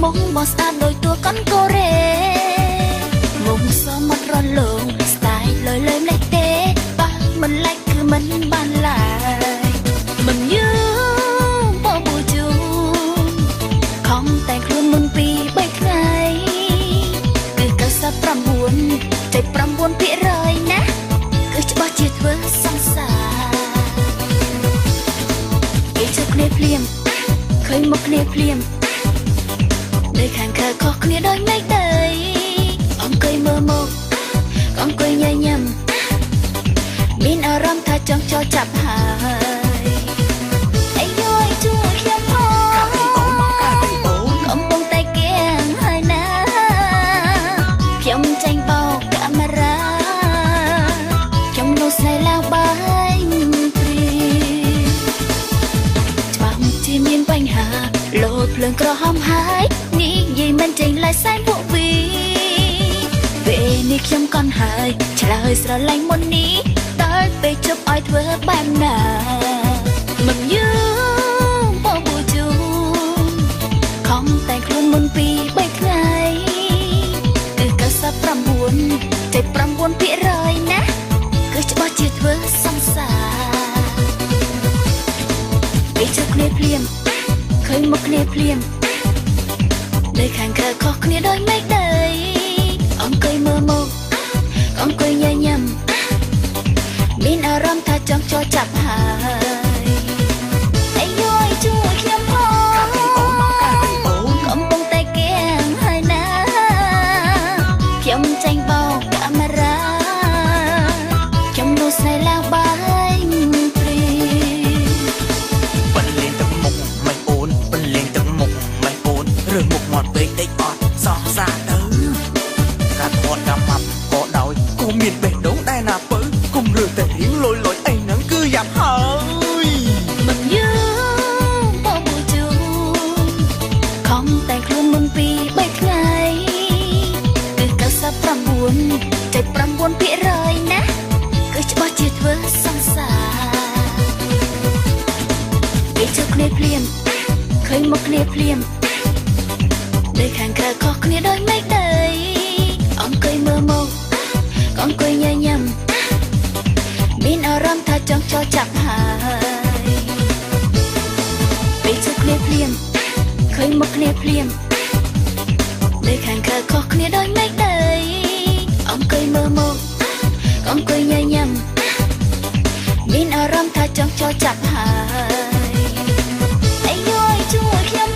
មុខបោះស្អាតដោយតួកនកូរ៉េមុខសមត់រលោង style លយម្លេះទេបើមិនឡែកគឺមិនបានឡើយមិនយឺបបួជូខំតែងខ្លួនមុនពី3ថ្ងៃគឺ99.9%ណាគឺច្បាស់ជាធ្វើសង្សារគេជឿគ្នាភ្លាមឃើញមុខគ្នាភ្លាមនៅខាងខើខុសគ្នាដោយមេឃដីអង្គុយមើលមកអង្គុយញញឹមមានអារម្មណ៍ថាចង់ចូលចាប់ហើយអីយោជួយខ្ញុំផងកំពុងតែគៀងហើយណាខ្ញុំចេញបោកកាមេរ៉ាខ្ញុំនោះស្នេហ៍ឡើងបាយព្រីច្បាស់ជាមានបញ្ហាលោតភ្លើងក្រហមហើយនិយាយមិនចេញឡើយសែនពួកវីពេលនេះខ្ញុំកន់ហើយឆ្លើយស្រឡាញ់មុននេះតើពេលជប់ឲ្យធ្វើបែបណាមិនយឺបបួជូខំតែងខ្លួនមុនពី3ថ្ងៃគឺ99.9%ណាគឺច្បាស់ជាធ្វើសង្សារគេជឿគ្នាភ្លាមឃើញមុខគ្នាភ្លាមនៅខាងខើខុសគ្នាដោយមេឃដីអង្គុយមើលមកអង្គុយញញឹមមានអារម្មណ៍ថាចង់ចូលចាប់ហើយអីយោជួយខ្ញុំផងកំពុងតែគៀងហើយណាខ្ញុំចេញបោកកាមេរ៉ាខ្ញុំនោះស្នេហ៍ឡើងបាយព្រីបន្លេងទឹកមុខមិនអូនបន្លេងទឹកមុខមិនអូនឬមុខមាត់ពេកដេកអត់សោះសាទៅកាត់អត់កាប់ក៏ដោយគូមានបេះដូងដែរណាពើគុំរើតែរៀងលយអីហ្នឹងគឺយ៉ាប់ហើយមិនយឺបបួជូខំតែងខ្លួនមុនពី3ថ្ងៃគឺ99.9%ណាគឺច្បាស់ជាធ្វើសង្សារគេជឿគ្នាភ្លាមឃើញមុខគ្នាភ្លាមនៅខាងក្រៅខុសគ្នាដោយមេឃដីអង្គុយមើលមកអង្គុយញញឹមមានអារម្មណ៍ថាចង់ចូលចាប់ហើយពេលជឿគ្នាភ្លាមឃើញមុខគ្នាភ្លាមនៅខាងក្រៅខុសគ្នាដោយមេឃដីអង្គុយមើលមកអង្គុយញញឹមមានអារម្មណ៍ថាចង់ចូលចាប់ហើយអីយោជួយខ្ញុំ